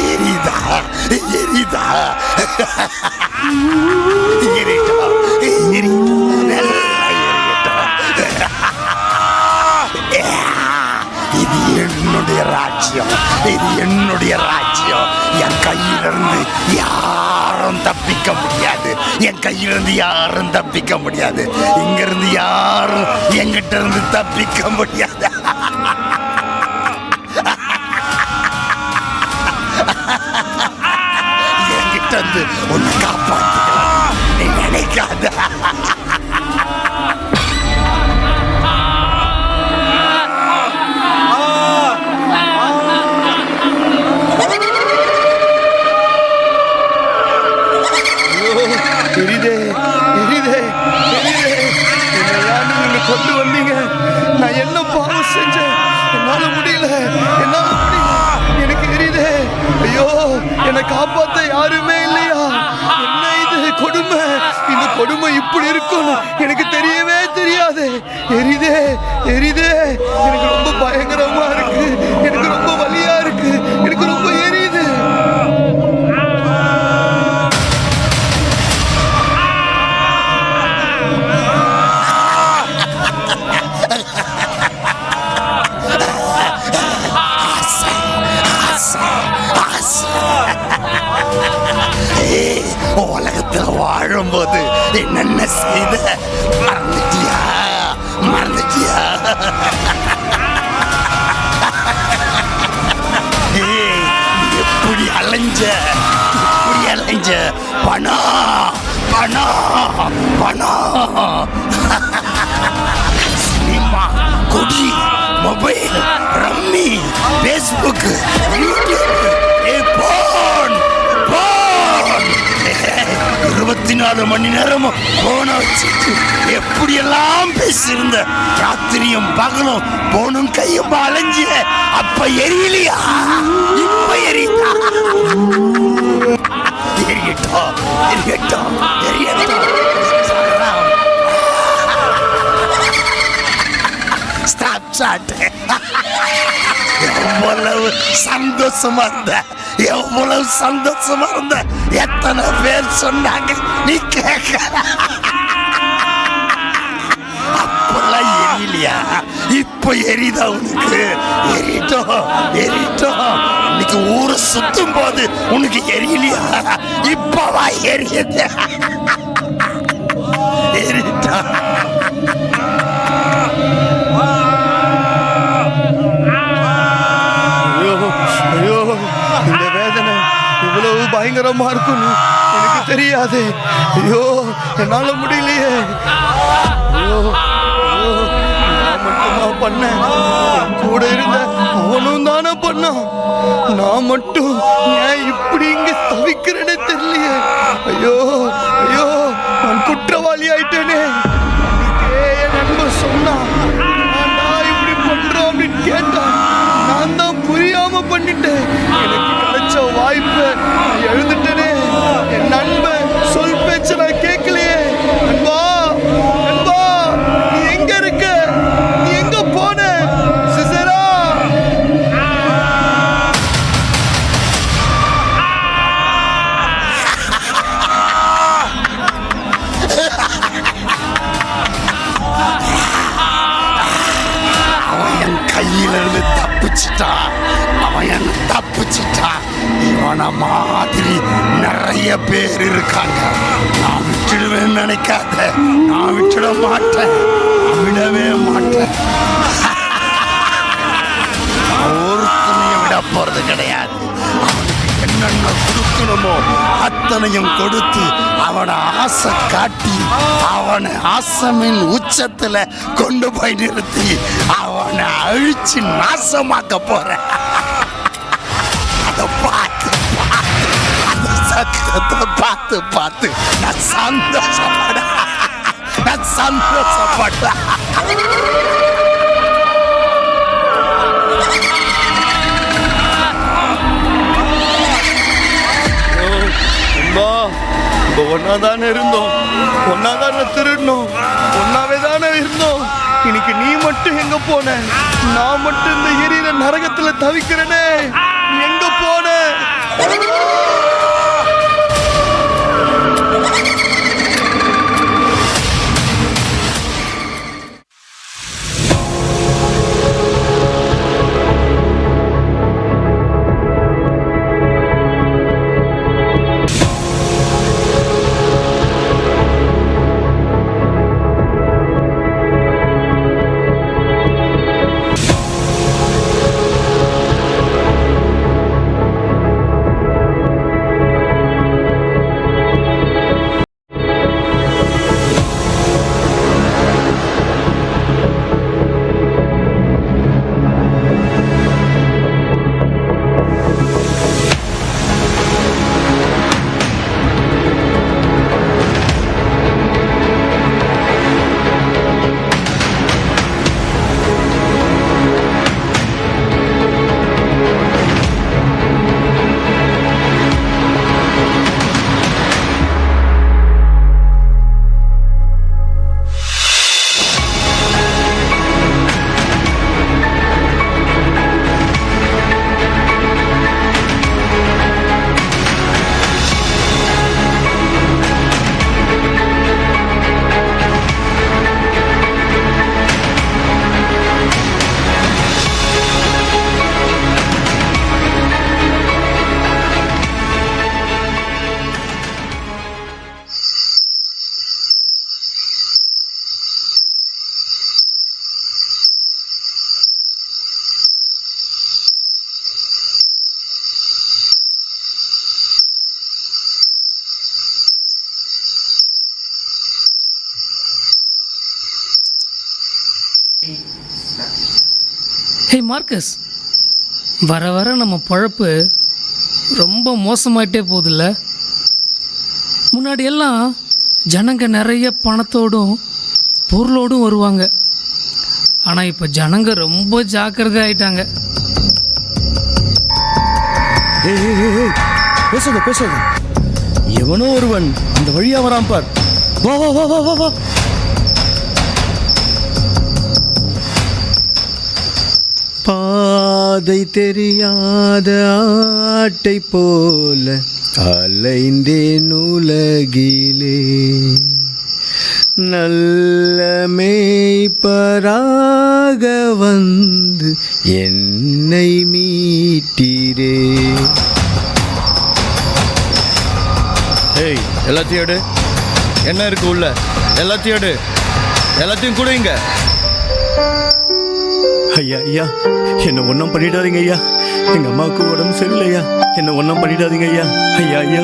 எரிதா எரிதா எரிட்டோம் இது என்னுடைய ராஜ்யம், இது என்னுடைய ராஜ்யம். என் கையிலிருந்து யாரும் தப்பிக்க முடியாது, என் கையிலிருந்து யாரும் தப்பிக்க முடியாது, இங்கிருந்து யாரும் என்கிட்ட இருந்து தப்பிக்க முடியாது. என்கிட்ட இருந்து உன்னை காப்பாற்றுக்கலாம் நீ நினைக்காத. கொண்டு வந்தீங்க, நான் என்ன பாவம் செஞ்சேன்? என்னால முடியல, எனக்கு எரியுதே. ஐயோ, என்னை காப்பாத்த யாருமே இல்லையா? என்ன இது கொடுமை? இந்த கொடுமை இப்படி இருக்கும்னு எனக்கு தெரியவே தெரியாது. எரியுதே எரியுதே, எனக்கு ரொம்ப பயங்கரமா இருக்கு, எனக்கு ரொம்ப வலியா இருக்கு, எனக்கு ரொம்ப எரியுது. உலகத்துல வாழும்போது என்னென்ன செய்த மறந்துட்டியா? எப்படி அலைஞ்ச பணம் சினிமா, குடி, மொபைல், ரம்மி, பேஸ்புக், யூடியூப், 24 மணி நேரமும் போன வச்சுட்டு எப்படியெல்லாம் பேசியிருந்த. ராத்திரியும் பகலும் போனும் கையும் அலைஞ்சிய. அப்ப எரியலையா? இப்ப எரியுதா? எரியட்டும். எவ்வளவு சந்தோஷமா இருந்த, எத்தனை பேர் சொன்னாங்க, நீ கேட்க. அப்பெல்லாம் எரியலையா? இப்ப எரியுதா உனக்கு? எரிட்டோம். இன்னைக்கு ஊரை சுத்தும் போது உனக்கு எரியலையா? இப்பவா எரியுது? எரிட்டா. இந்த வேதனை இவ்வளவு பயங்கரமா இருக்கும்னு எனக்கு தெரியாது. ஐயோ, என்னால முடியலையே. ஐயோ, நான் மட்டுமா பண்ணேன்? கூட இருந்த அவனும் தானே பண்ணான். நான் மட்டும் ஏன் இப்படி இங்க தவிக்கிறேன்னு தெரியலையே. ஐயோ, நான் குற்றவாளி ஆயிட்டேனே. என் நண்பன் சொன்னான், நான் இப்படி பண்றோம் அப்படின்னு கேட்டான். நான் தான் புரியாம பண்ணிட்டேன். எனக்கு கிடைச்ச வாய்ப்பை நான் எழுந்துட்டேனே. என் நண்பன் சொல் பேச்ச நான் கேட்கலையே. நண்பா, நீ எங்க இருக்க? நீ எங்க போன? சிசரா, அவன் என் கையிலிருந்து தப்பிச்சிட்டான். இவன மாதிரி நிறைய பேர் இருக்காங்க. நான் விட்டுடுவேன்னு நினைக்காத. நான் விட்டுட மாட்டேன், விடவே மாட்டேன். ஒருத்தனையும் விட போறது கிடையாது. என்னென்ன கொடுக்கணுமோ அத்தனையும் கொடுத்து அவனை ஆசை காட்டி அவனை ஆசமின் உச்சத்துல கொண்டு போய் நிறுத்தி அவனை அழிச்சு நாசமாக்க போறேன். அதை பார்த்து அந்த சத்தத்தை பார்த்து நான் சந்தோஷப்பட ஒன்னாதானே இருந்தோம், ஒன்னாதானே திருடணும், ஒன்னாவே தானே இருந்தோம். இன்னைக்கு நீ மட்டும் எங்க போன? நான் மட்டும் இந்த எரியிற நரகத்துல தவிக்கிறேனே, எங்க போன? ஹே மார்க்கஸ், வர வர நம்ம பொழப்பு ரொம்ப மோசமாயிட்டே போகுதுல்ல. முன்னாடியெல்லாம் ஜனங்க நிறைய பணத்தோடும் பொருளோடும் வருவாங்க. ஆனால் இப்போ ஜனங்க ரொம்ப ஜாக்கிரதை ஆயிட்டாங்க. பேசாத பேசாத, எவனோ ஒருவன் அந்த வழியா வரான் பார். வா வா வா வா வா வா. பாதை தெரியாத ஆட்டை போல அலைந்தேன் உலகிலே, நல்ல மேய்ப்பராக வந்து என்னை மீட்டீரே. ஏய், எல்லாத்தையும் எடு. என்ன இருக்கு உள்ள? எல்லாத்தையும் எடு, எல்லாத்தையும் கொடுங்க. ஐயா ஐயா, என்னை ஒன்றும் பண்ணிடாதீங்க ஐயா. எங்கள் அம்மாவுக்கு உடம்பு சரியில்லையா, என்னை ஒன்றும் பண்ணிடாதீங்க ஐயா. ஐயா ஐயா,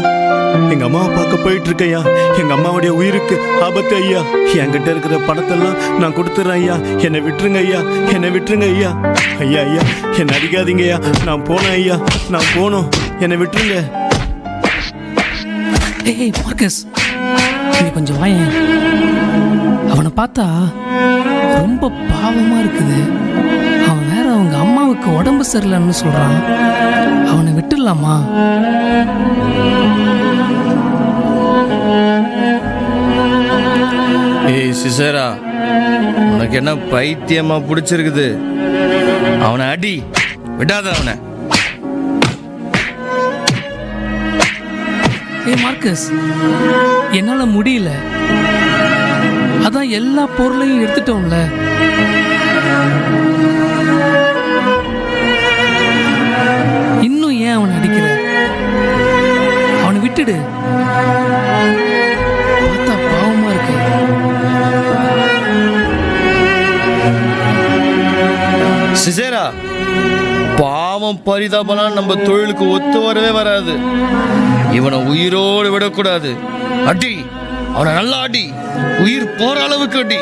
எங்கள் அம்மாவை பார்க்க போயிட்டு இருக்கேன். எங்கள் அம்மாவுடைய உயிருக்கு ஆபத்து ஐயா. என்கிட்ட இருக்கிற பணத்தெல்லாம் நான் கொடுத்துட்றேன் ஐயா. என்னை விட்டுருங்க ஐயா, என்னை விட்டுருங்க ஐயா. ஐயா ஐயா, என்னை அடிக்காதீங்க ஐயா. நான் போனேன் ஐயா, நான் போனோம், என்னை விட்டுருங்க. ஏய் மார்க்கஸ், நீ கொஞ்சம் வாயேன். அவனை பார்த்தா ரொம்ப பாவமா இருக்குது. அவன் வேற அவங்க அம்மாவுக்கு உடம்பு சரியில்லைன்னு சொல்றான். அவனை விட்டுடலாமா? ஏய் சிசேரா, உனக்கு என்ன பைத்தியமா பிடிச்சிருக்குது? அவனை அடி, விடாத அவனை. ஏய் மார்க்கஸ், என்னால முடியல. அதான் எல்லா பொருளையும் எடுத்துட்டோம்ல. இன்னும் ஏன் அவனை அடிக்கிற? அவனை விட்டுடு. பார்த்தா பாவமா இருக்கு. சிசேரா, பாவம் பரிதாபம்லாம் நம்ம தொழிலுக்கு ஒத்து வரவே வராது. இவனை உயிரோடு விடக்கூடாது. அடி, அவனை நல்லா அடி, உயிர் போற அளவுக்கு அடி.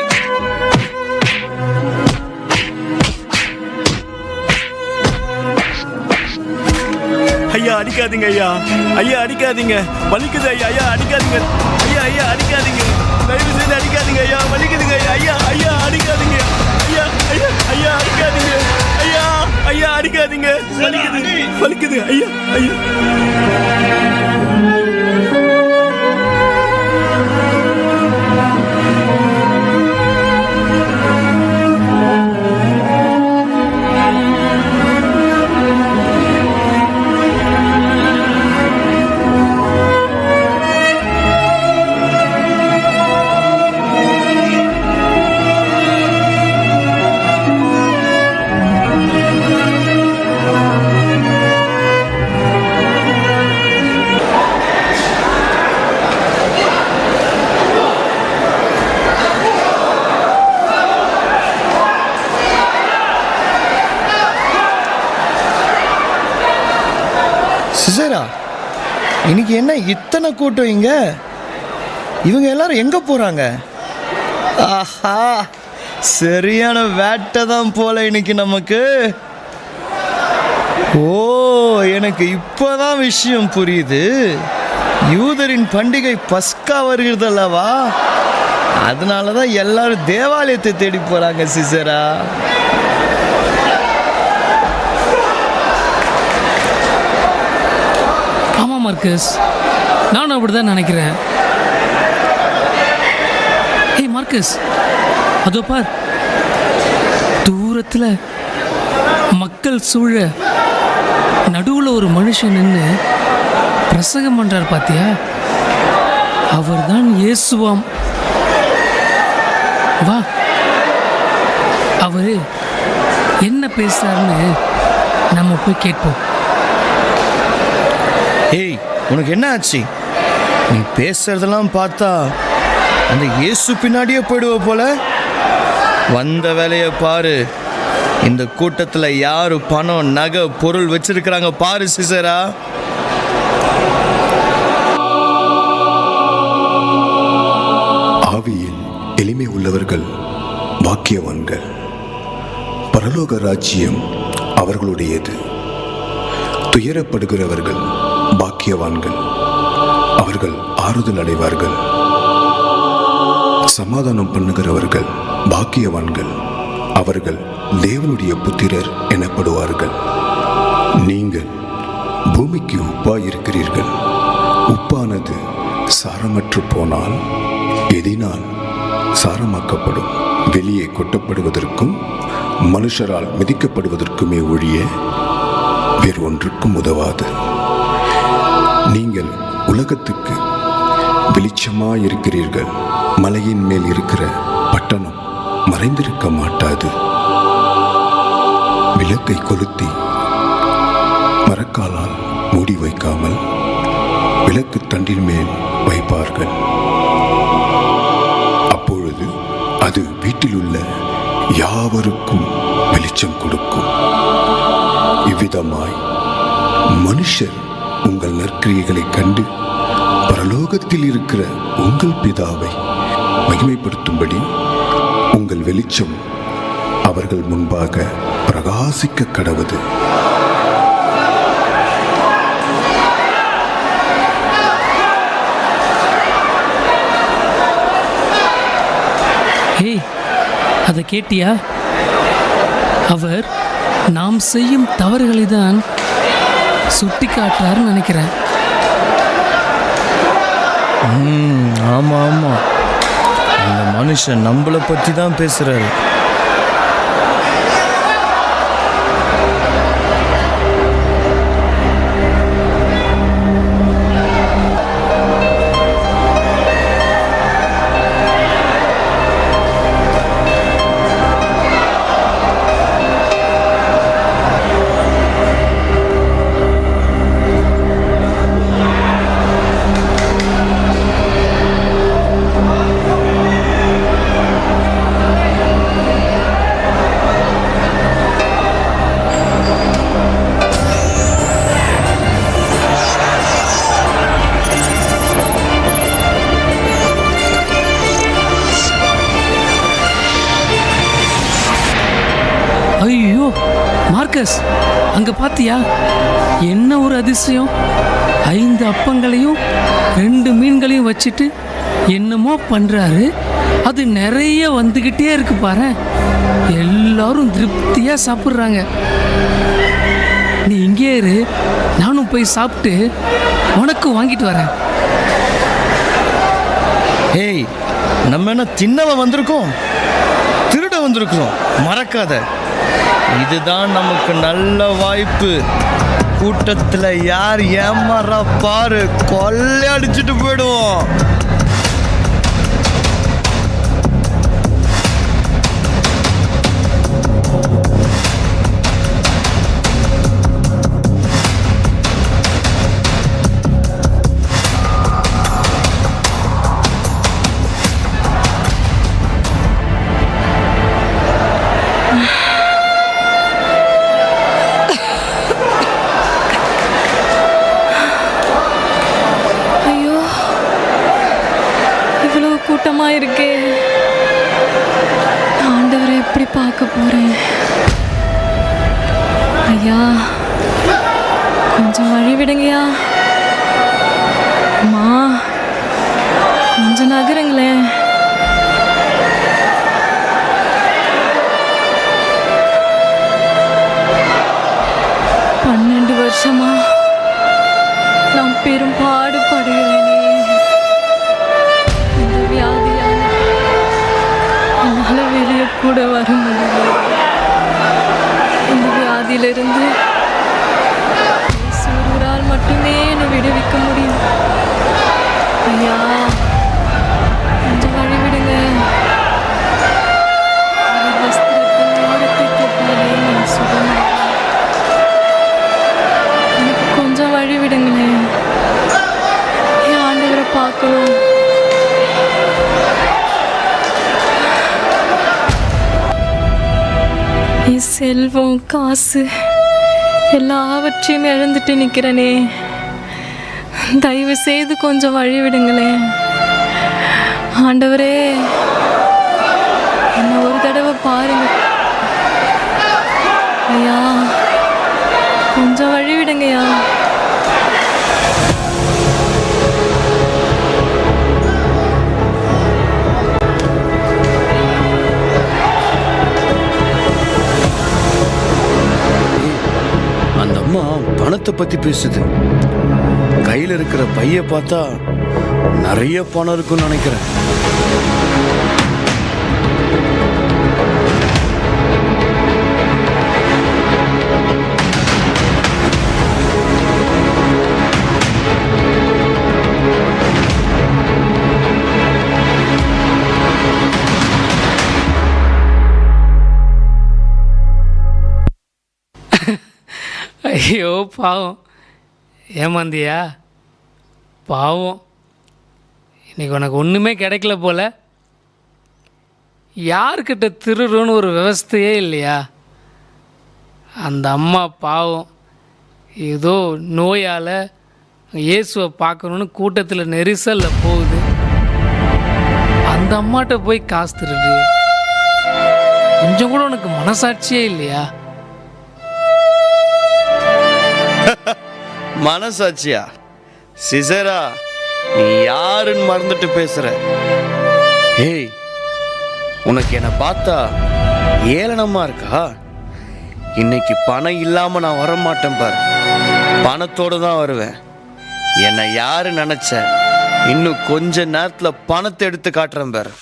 ஐயா அடிக்காதீங்க ஐயா. ஐயா அடிக்காதீங்க, வலிக்குது ஐயா. ஐயா அடிக்காதீங்க ஐயா. ஐயா அடிக்காதீங்க, தயவு செய்து அடிக்காதீங்க ஐயா. வலிக்குதுங்க ஐயா. ஐயா ஐயா அடிக்காதீங்க ஐயா. ஐயா ஐயா அடிக்காதீங்க ஐயா. ஐயா அடிக்காதீங்க, வலிக்குது வலிக்குது ஐயா. ஐயா சிசேரா, இன்னைக்கு என்ன இத்தனை கூட்டம் இங்க? இவங்க எல்லாரும் எங்க போறாங்க? ஆஹா, சரியான வேட்டை தான் போல இன்னைக்கு நமக்கு. ஓ, எனக்கு இப்போதான் விஷயம் புரியுது. யூதரின் பண்டிகை பஸ்கா வருகிறதல்லவா, அதனால தான் எல்லாரும் தேவாலயத்தை தேடி போறாங்க சிசரா. ஆமாம் மார்க்கஸ், நானும் அப்படிதான் நினைக்கிறேன். ஏய் மார்க்கஸ், அதோ பார், தூரத்தில் மக்கள் சூழ நடுவில் ஒரு மனுஷன் நின்று பிரசங்கம் பண்றார் பாத்தியா? அவர்தான் இயேசுவாம். வா, அவரு என்ன பேசுறாருன்னு நம்ம போய் கேட்போம். ஏய், உனக்கு என்ன ஆச்சு? நீ பேசுறதெல்லாம் பார்த்தா அந்த இயேசு பின்னாடியே போயிடுவ போல. வந்த வேலையை பாரு. இந்த கூட்டத்தில் யாரு பணம், நகை, பொருள் வச்சிருக்கிறாங்க பாரு சிசரா. ஆவியில் எளிமை உள்ளவர்கள் பாக்கியவான்கள், பரலோக ராஜ்யம் அவர்களுடையது. துயரப்படுகிறவர்கள் பாக்கியவான்கள், அவர்கள் ஆறுதல் அடைவார்கள். சமாதானம் பண்ணுகிறவர்கள் பாக்கியவான்கள், அவர்கள் தேவனுடைய புத்திரர் எனப்படுவார்கள். நீங்கள் பூமிக்கு உப்பாயிருக்கிறீர்கள். உப்பானது சாரமற்று போனால் எதினால் சாரமாக்கப்படும்? வெளியே கொட்டப்படுவதற்கும் மனுஷரால் மிதிக்கப்படுவதற்குமே ஒழிய வேறு ஒன்றுக்கும் உதவாது. நீங்கள் உலகத்துக்கு வெளிச்சமாயிருக்கிறீர்கள். மலையின் மேல் இருக்கிற பட்டணம் மறைந்திருக்க மாட்டாது. விளக்கை கொளுத்தி மரக்காலால் மூடி வைக்காமல் விளக்கு தண்டின் மேல் வைப்பார்கள். அப்பொழுது அது வீட்டில் உள்ள யாவருக்கும் வெளிச்சம் கொடுக்கும். இவ்விதமாய் மனுஷர் உங்கள் நற்கிரியைகளை கண்டு பரலோகத்தில் இருக்கிற உங்கள் பிதாவை மகிமைப்படுத்தும்படி உங்கள் வெளிச்சம் அவர்கள் முன்பாக பிரகாசிக்க கடவுது. ஹே, அதை கேட்டியா? அவர் நாம் செய்யும் தவறுகளை தான் சுட்டி காட்டுறாருன்னு நினைக்கிறேன். ஆமா ஆமா, அந்த மனுஷன் நம்மளை பற்றி தான் பேசுறாரு. ஐயோ மார்க்கஸ், அங்க பாத்தியா? என்ன ஒரு அதிசயம்! 5 அப்பங்களையும் 2 மீன்களையும் வச்சுட்டு என்னமோ பண்றாரு. அது நிறைய வந்துகிட்டே இருக்கு பாரு. எல்லாரும் திருப்தியா சாப்பிட்றாங்க. நீ இங்கே இரு, நானும் போய் சாப்பிட்டு உனக்கு வாங்கிட்டு வரேன். ஏய், நம்ம என்ன தின்னவ வந்திருக்கோம்? திருட வந்திருக்கிறோம், மறக்காத. இதுதான் நமக்கு நல்ல வாய்ப்பு. கூட்டத்தில் யார் ஏமாறா பாரு, கொள்ளை அடிச்சுட்டு போயிடுவோம். விடுங்கய்யா. அம்மா கொஞ்சம் நகருங்களேன். வருஷமா நான் பெரும்பாடு படுகிறேனே. இந்த வியாதியால் என்னால் வெளியே கூட வர முடியல. இந்த வியாதியிலிருந்து ஒருவரால் மட்டுமே என்னை விடுவிக்க முடியும். ஐயா கொஞ்சம் வழி விடுங்க. வஸ்திரத்தின் ஓரத்தை தொட்டாலே நான் சுகமாக. கொஞ்சம் வழி விடுங்களேன். என் ஆண்டவரை பார்க்கணும். என் செல்வம் காசு எல்லாவற்றையும் இழந்துட்டு நிற்கிறனே. தயவு செய்து கொஞ்சம் வழி விடுங்களேன். ஆண்டவரே என்ன ஒரு தடவை பாருங்க ஐயா. கொஞ்சம் வழி விடுங்கய்யா. அந்த அம்மா பணத்தை பத்தி பேசுது. கையில இருக்கிற பைய பார்த்தா நிறைய பணம் இருக்குன்னு நினைக்கிறேன். ஐயோ பாவம், ஏமாந்தியா? பாவம், இன்னைக்கு உனக்கு ஒன்றுமே கிடைக்கல போல. யார்கிட்ட திருடுன்னு ஒரு விவஸ்தையே இல்லையா? அந்த அம்மா பாவம் ஏதோ நோயால் இயேசுவை பார்க்கணுன்னு கூட்டத்தில் நெரிசலில் போகுது. அந்த அம்மாட்ட போய் காசு திருடு. கொஞ்சம் கூட உனக்கு மனசாட்சியே இல்லையா? மனசாட்சியா? சிசரா, நீ யாருன்னு மறந்துட்டு பேசுற? ஏய், உனக்கு என்ன பார்த்தா ஏளனமா இருக்கா? இன்னைக்கு பணம் இல்லாம நான் வரமாட்டேன் பாரு. பணத்தோட தான் வருவேன். என்னை யாரு நினைச்ச? இன்னும் கொஞ்ச நேரத்துல பணத்தை எடுத்து காட்டுறேன் பாரு.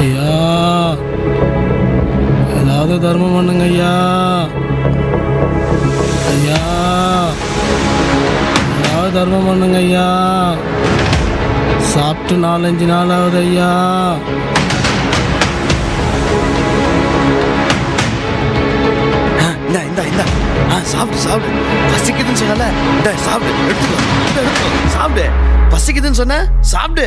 ஐயா, ஏதாவது தர்மம் பண்ணுங்க ஐயா. ஐயா, ஏதாவது தர்மம் பண்ணுங்க ஐயா. சாப்பிட்டு 4-5 நாள் ஆகுது ஐயா. சாப்பிடு. பசிக்குதுன்னு சொன்னல, சாப்பிடு. எடுத்துக்கோ. சாப்பிடு. பசிக்குதுன்னு சொன்ன, சாப்பிடு.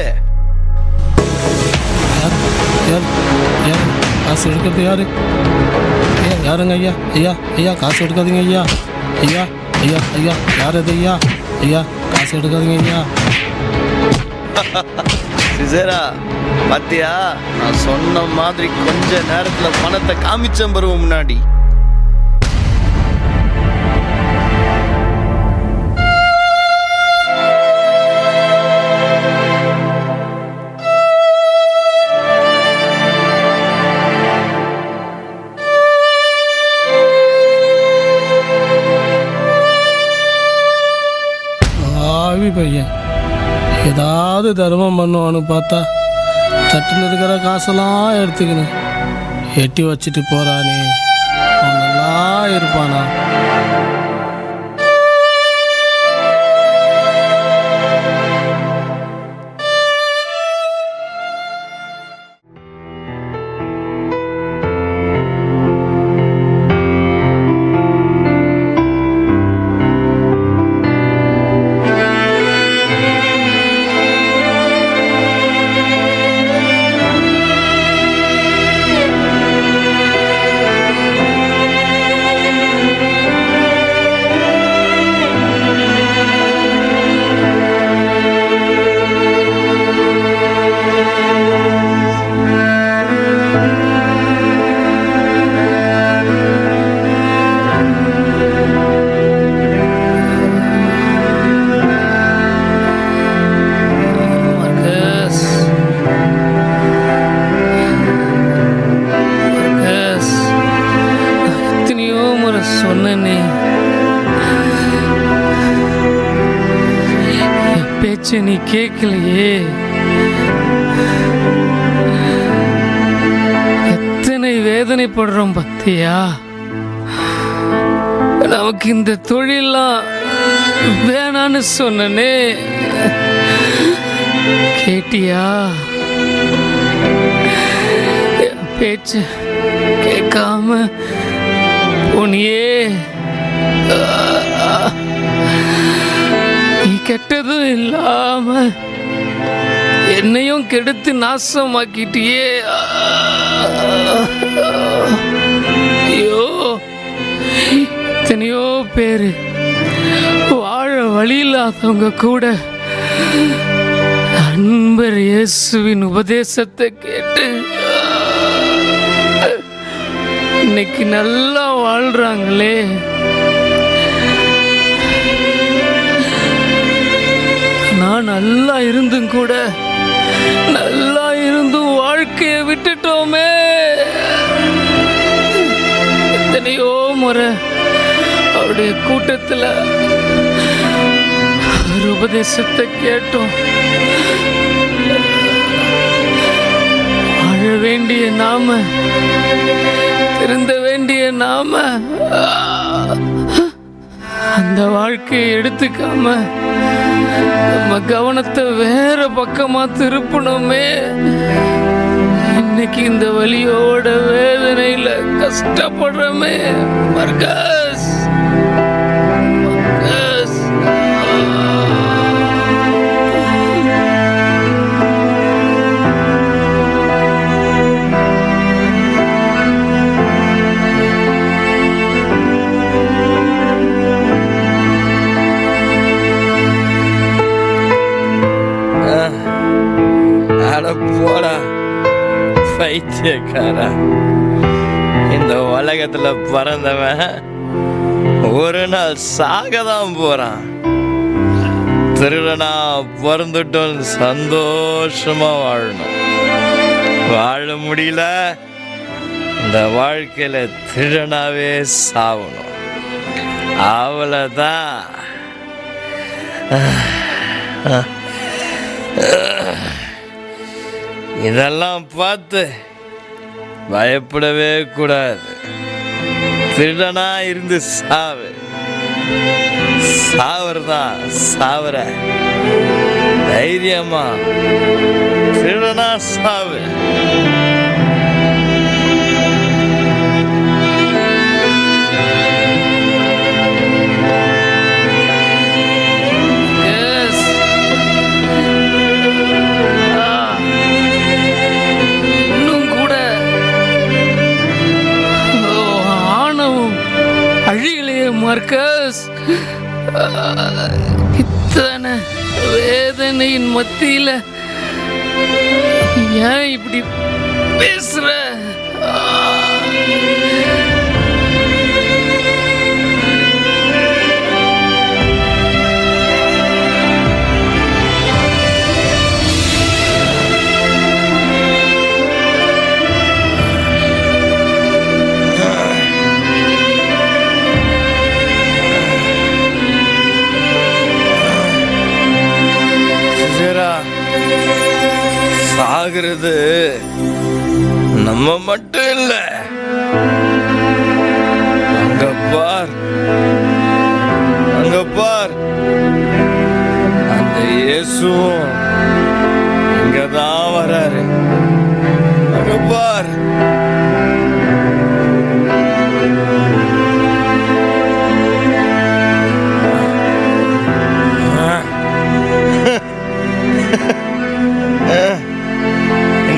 யார் காசு எடுக்கிறது? யாரு? யாருங்க ஐயா? ஐயா காசு எடுக்காதீங்க ஐயா. ஐயா யார் அது ஐயா? ஐயா காசு எடுக்காதீங்க ஐயா. சிசரா, பாத்தியா, நான் சொன்ன மாதிரி கொஞ்ச நேரத்துல பணத்தை காமிச்சேன் பருவம் முன்னாடி. பையன் ஏதாவது தர்மம் பண்ணுவான்னு பார்த்தா தட்டில் இருக்கிற காசெல்லாம் எடுத்துக்கணும் எட்டி வச்சுட்டு போறானே. நல்லா இருப்பானா? நீ கேட்கலையே. எத்தனை வேதனைப்படுறோம் பத்தியா. நமக்கு இந்த தொழிலாம் வேணான்னு சொன்னனே, கேட்டியா? பேச்சு கேட்காம உனியே. நீ கெட்டதும் இல்லாம என்னையும் கெடுத்து நாசமாக்கிட்டியே. ஐயோ, எத்தனையோ பேரு வாழ வழி இல்லாதவங்க கூட அன்பர் இயேசுவின் உபதேசத்தை கேட்டு இன்னைக்கு நல்லா வாழ்றாங்களே. நான் நல்லா இருந்தும் கூட, நல்லா இருந்தும் வாழ்க்கையை விட்டுட்டோமே. எத்தனையோ முறை அவருடைய கூட்டத்தில் ஒரு உபதேசத்தை கேட்டோம். வாழ வேண்டிய நாம, திருந்த வேண்டிய நாம அந்த வாழ்க்கையை எடுத்துக்காம நம்ம கவனத்தை வேற பக்கமா திருப்பணுமே. இன்னைக்கு இந்த வலியோட வேதனையில கஷ்டப்படுறோமே. மர்கஸ், மர்கஸ். போடா பைத்தியக்காரா. இந்த உலகத்துல பிறந்தவன் ஒரு நாள் சாகதான் போறான். திருடனா பிறந்துட்டும் சந்தோஷமா வாழணும். வாழ முடியல, இந்த வாழ்க்கையில திருடனாவே சாவணும். அவ்வளவுதான். இதெல்லாம் பார்த்து பயப்படவே கூடாது. திருடனா இருந்து சாவு. சாவறதான் சாவற. தைரியமா திருடனா சாவு. மர்கஸ், இத்தனை வேதனையின் மத்தியில ஏன் இப்படி பேசுற? சாகிறது நம்ம மட்டும் இல்ல. அங்க பார், அங்க பார், அந்த இயேசுவும் இங்கதான் வராரு. அங்க பார்.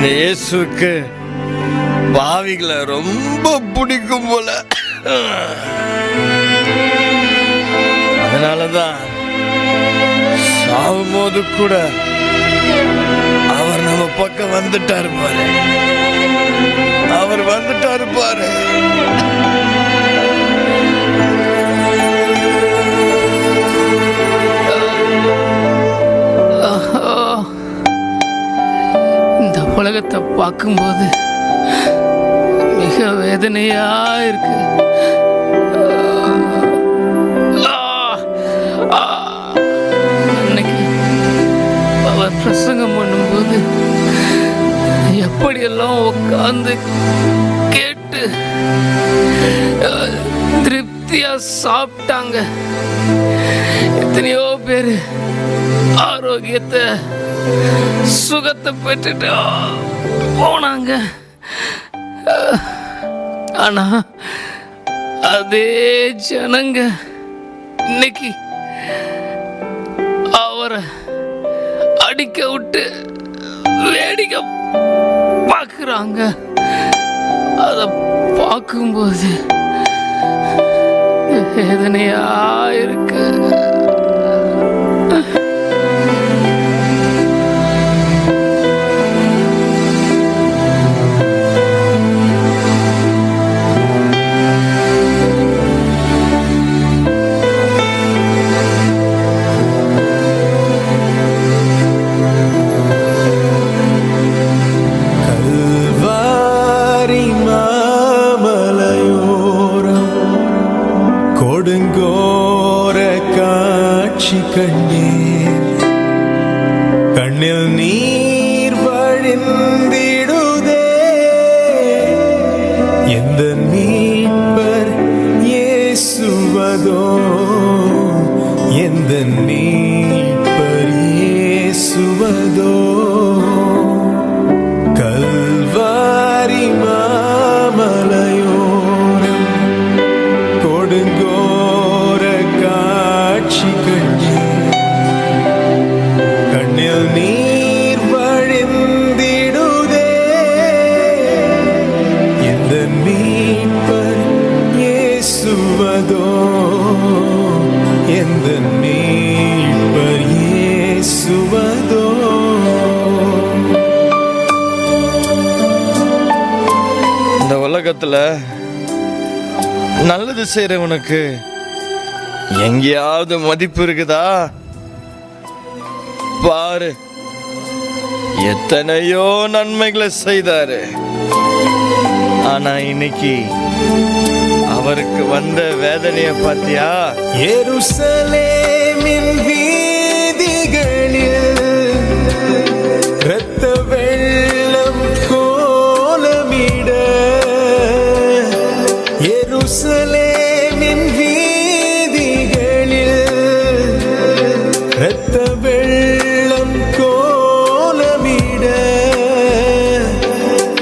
இயேசுக்கு பாவிகளை ரொம்ப பிடிக்கும் போல. அதனாலதான் சாவும் போது கூட அவர் நம்ம பக்கம் வந்துட்டாரு பாரு. அவர் வந்துட்டாரு பாரு. உலகத்தை பார்க்கும்போது மிக வேதனையா இருக்கு. பிரசங்கம் பண்ணும்போது எப்படியெல்லாம் உட்கார்ந்து கேட்டு திருப்தியா சாப்பிட்டாங்க. எத்தனையோ பேர் ஆரோக்கியத்தை சுகத்தை பெற்றுட்டு போனாங்க. ஆனா அதே ஜனங்க இன்னைக்கு அவரை அடிக்க விட்டு வேடிக்கை பார்க்குறாங்க. அதை பார்க்கும்போது வேதனையா இருக்கு. கண்ணில் நீர் வழிந்திடுதே, எந்த மீட்பர் இயேசுவதோ, எந்த மீட்பர் இயேசுவதோ. கல்வாரி மாமலையோரம் கொடுங்கோர காட்சி கண்டே, கண்ணில் நீர் வழிந்திடுதே, எந்த மீட்பர் இயேசுவதோ, எந்த மீட்பர் இயேசுவதோ. இந்த உலகத்துல நல்லது செய்யறவனுக்கு எங்கேயாவது மதிப்பு இருக்குதா? பாரு, எத்தனையோ நன்மைகளை செய்தாரு. ஆனா இன்னைக்கு அவருக்கு வந்த வேதனைய பாத்தியா? எருசலேமின் வீதிகளில் இரத்த வெள்ளம் கோலமிட, எருசலேமின் வீதிகளில் இரத்த வெள்ளம் கோலமிட,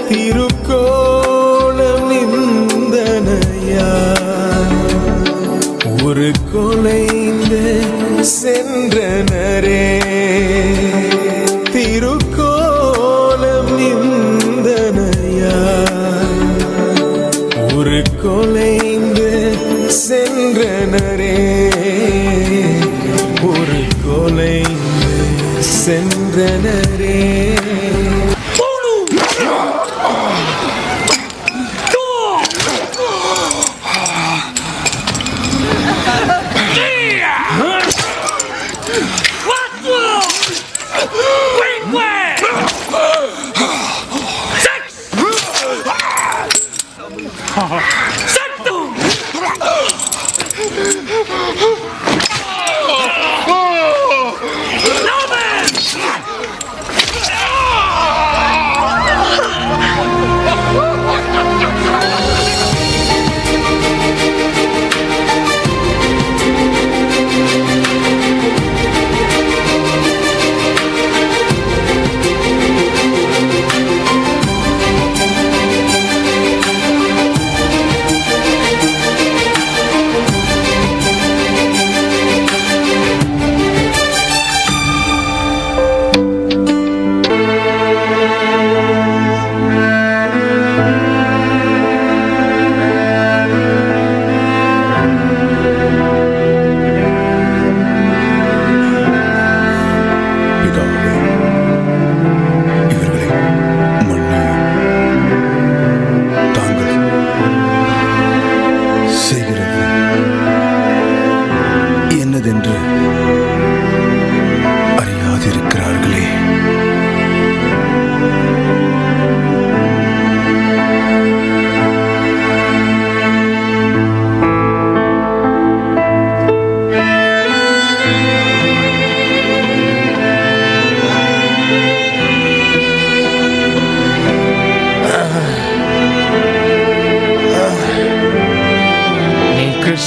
திருக்கோலம் நிந்தனையா ஒரு கொலைந்து சென்றனரே, திருக்கோலம் நிந்தனையா ஒரு கொலைந்து சென்றனரே, ஒரு கொலைந்து சென்றனரே.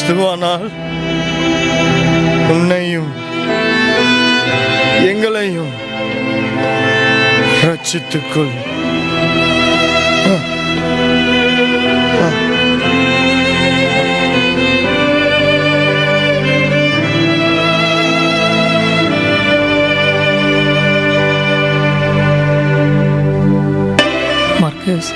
கிறிஸ்துவானால் உன்னையும் எங்களையும் ரட்சித்துக்கொள். மார்க்கஸ்,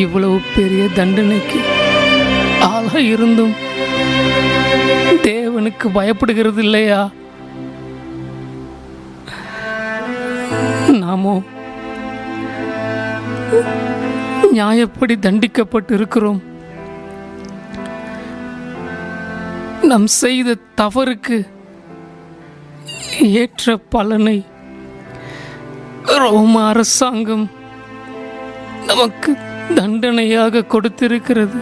இவ்வளவு பெரிய தண்டனைக்கு ஆளா இருந்தும் தேவனுக்கு பயப்படுகிறது இல்லையா? நாமோ நியாயப்படி தண்டிக்கப்பட்டு இருக்கிறோம். நாம் செய்த தவறுக்கு ஏற்ற பலனை ரோம அரசாங்கம் நமக்கு தண்டனையாக கொடுத்திருக்கிறது.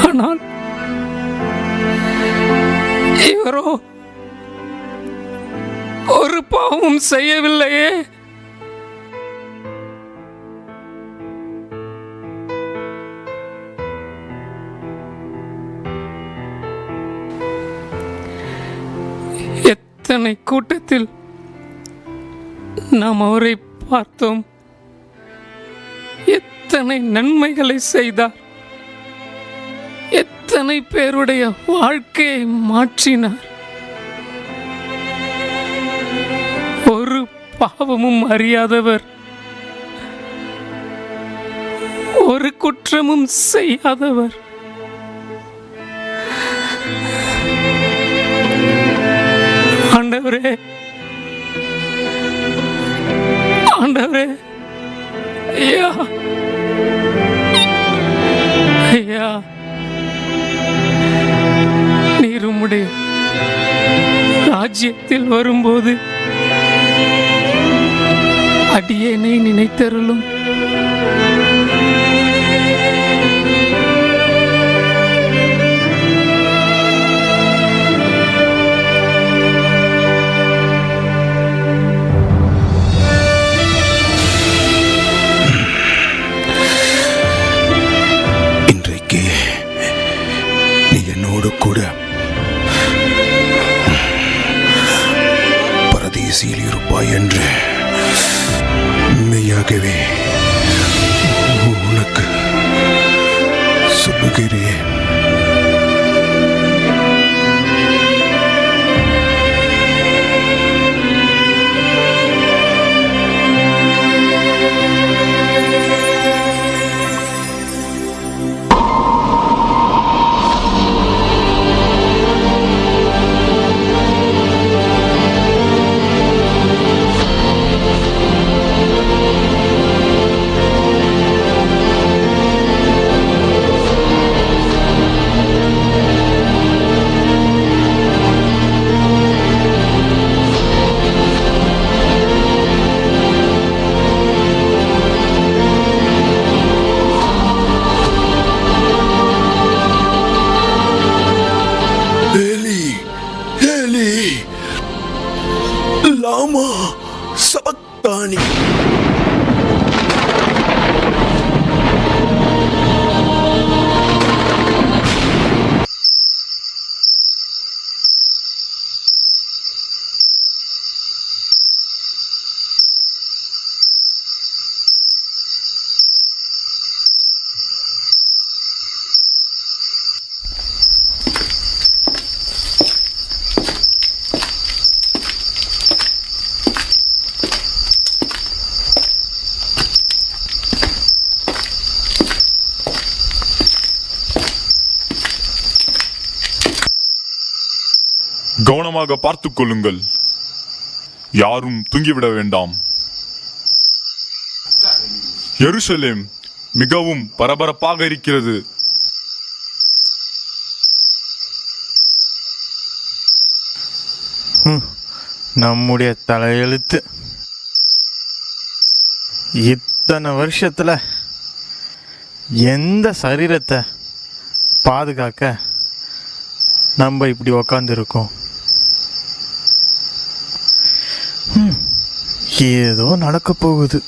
ஆனால் இவரோ ஒரு பாவமும் செய்யவில்லையே. எத்தனை கூட்டத்தில் நாம் அவரை பார்த்தோம். எத்தனை நன்மைகளை செய்தார். எத்தனை பேருடைய வாழ்க்கையை மாற்றினார். ஒரு பாவமும் அறியாதவர், ஒரு குற்றமும் செய்யாதவர். ஆண்டவரே, ஆண்டவரே, ஐயா, ஐயா, நீர் உம்முடைய ராஜ்யத்தில் வரும்போது அடியேனை நினைத்தருளும். இன்றைக்கு நீ என்னோடு கூட பரதீசில் இருப்பாய் என்று மெய்யாகவே உனக்கு சொல்லுகிறேன். லாமா சபக்தானி. கவனமாக பார்த்துக் கொள்ளுங்கள். யாரும் தூங்கிவிட வேண்டாம். எருசலேம் மிகவும் பரபரப்பாக இருக்கிறது. நம்முடைய தலையெழுத்து. இத்தனை வருஷத்துல எந்த சரீரத்தை பாதுகாக்க நம்ம இப்படி உக்காந்து இருக்கோம்? ஏதோ நடக்க போகுது.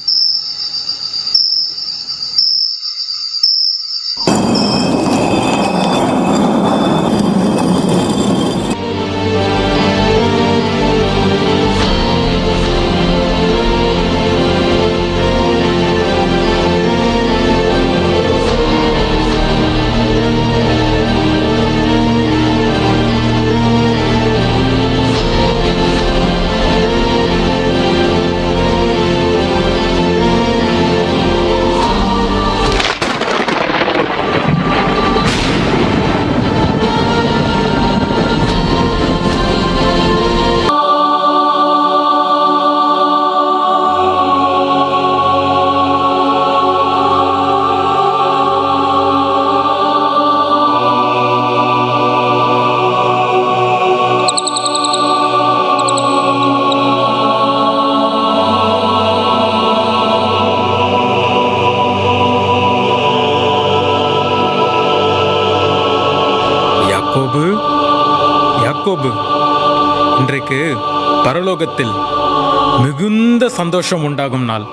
யாக்கோபு, இன்றைக்கு பரலோகத்தில் மிகுந்த சந்தோஷம் உண்டாகும் நாள்.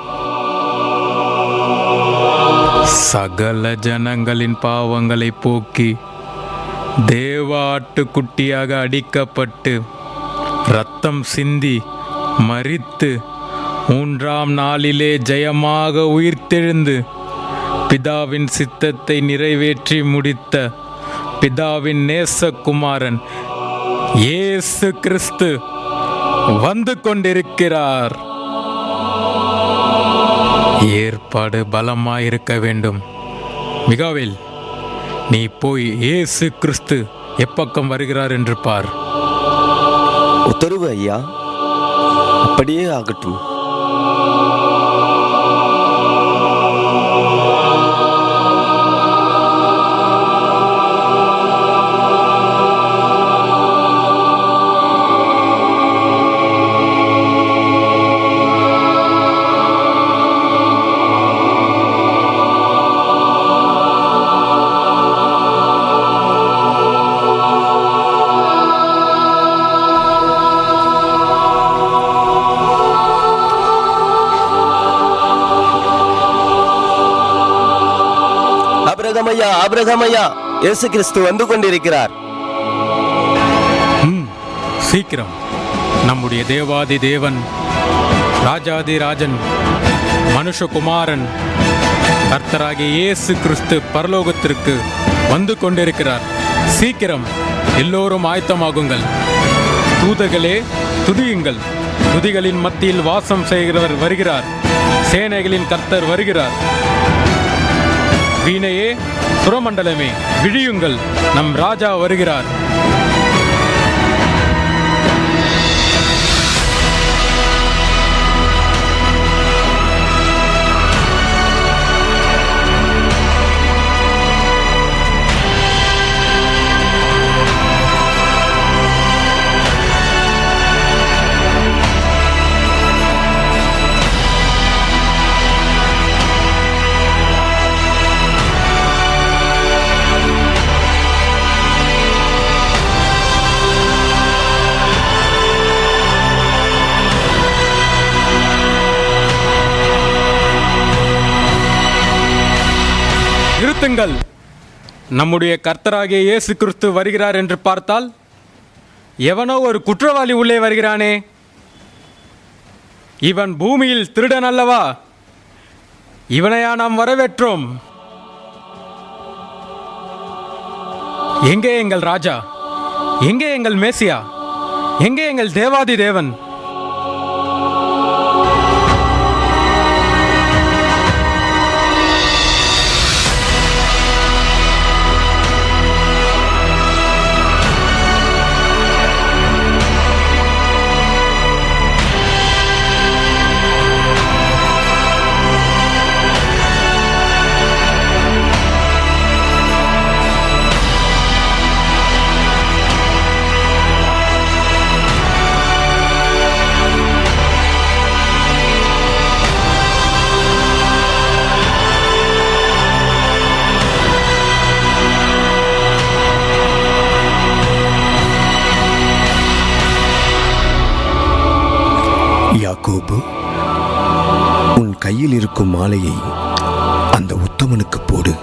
சகல ஜனங்களின் பாவங்களை போக்கி தேவ ஆட்டுக்குட்டியாக அடிக்கப்பட்டு இரத்தம் சிந்தி மரித்து 3ஆம் நாளிலே ஜெயமாக உயிர்த்தெழுந்து பிதாவின் சித்தத்தை நிறைவேற்றி முடித்த பிதாவின் நேசகுமாரன் இயேசு கிறிஸ்து வந்து கொண்டிருக்கிறார். ஏற்பாடு பலமாயிருக்க வேண்டும். மிகாவேல், நீ போய் இயேசு கிறிஸ்து எப்பக்கம் வருகிறார் என்று பார். உத்தரவு ஐயா, அப்படியே ஆகட்டும். ஆபிரகாமையா, இயேசு கிறிஸ்து வந்து கொண்டிருக்கிறார். சீக்கிரம் நம்முடைய தேவாதி தேவன், ராஜாதி ராஜன், மனுஷகுமாரன், கர்த்தராகிய இயேசு கிறிஸ்து பரலோகத்திற்கு வந்து கொண்டிருக்கிறார். சீக்கிரம் எல்லோரும் ஆயத்தமாகுங்கள். தூதர்களே, துதியுங்கள். துதிகளின் மத்தியில் வாசம் செய்கிறவர் வருகிறார். சேனைகளின் கர்த்தர் வருகிறார். வீணையே, சுரமண்டலமே, விழியுங்கள், நம் ராஜா வருகிறார். நிறுத்துங்கள். நம்முடைய கர்த்தராகிய இயேசு கிறிஸ்து வருகிறார் என்று பார்த்தால் எவனோ ஒரு குற்றவாளி உள்ளே வருகிறானே. இவன் பூமியில் திருடன் அல்லவா? இவனையா நாம் வரவேற்றோம்? எங்கே எங்கள் ராஜா? எங்கே எங்கள் மேசியா? எங்கே எங்கள் தேவாதி தேவன்? யாக்கோபு, கையில் இருக்கும் மாலையை அந்த உத்தமனுக்கு போடு.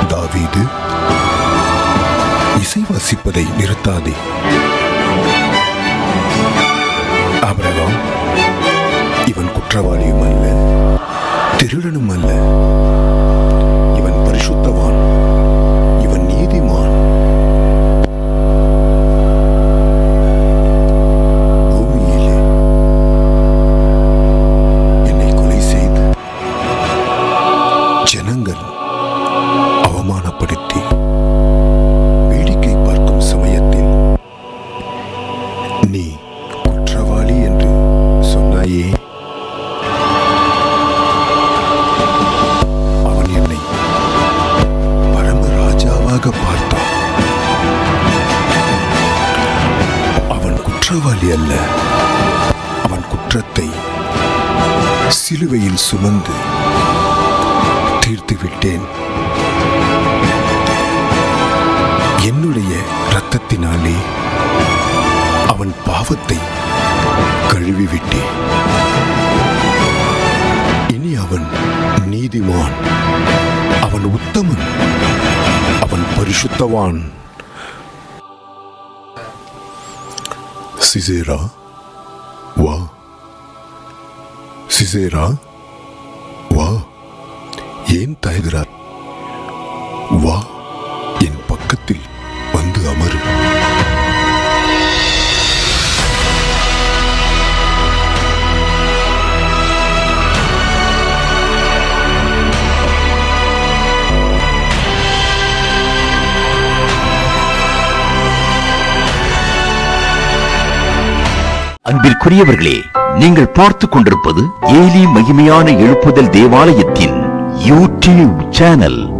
தாவீது, இசை வாசிப்பதை நிறுத்தாதே. ஆபிரகாம், இவன் குற்றவாளியும் அல்ல, திருடனும் அல்ல. இவன் பரிசுத்தவான், இவன் நீதிமான். பூமியிலே என்னை கொலை செய்து ஜனங்கள் அவமானப்படுத்தி வேடிக்கை பார்க்கும் சமயத்தில் நீ குற்றவாளி என்று சொன்னாயே. அவன் என்னை பரமராஜாவாக பார்த்தான். அவன் குற்றவாளி அல்ல. அவன் குற்றத்தை சிலுவையில் சுமந்து தீர்த்து விட்டேன். என்னுடைய இரத்தத்தினாலே அவன் பாவத்தை கழுவி விட்டேன். இனி அவன் நீதிமான், அவன் உத்தமன், அவன் பரிசுத்தவான். சிசேரா, வா. சிசேரா, வா. ஏன் தயகிறார்? வா, என் பக்கத்தில் வந்து அமரு. அன்பிற்குரியவர்களே, நீங்கள் பார்த்துக் கொண்டிருப்பது ஏலி மகிமையான எழுப்புதல் தேவாலயத்தின் யூடியூப் சேனல்.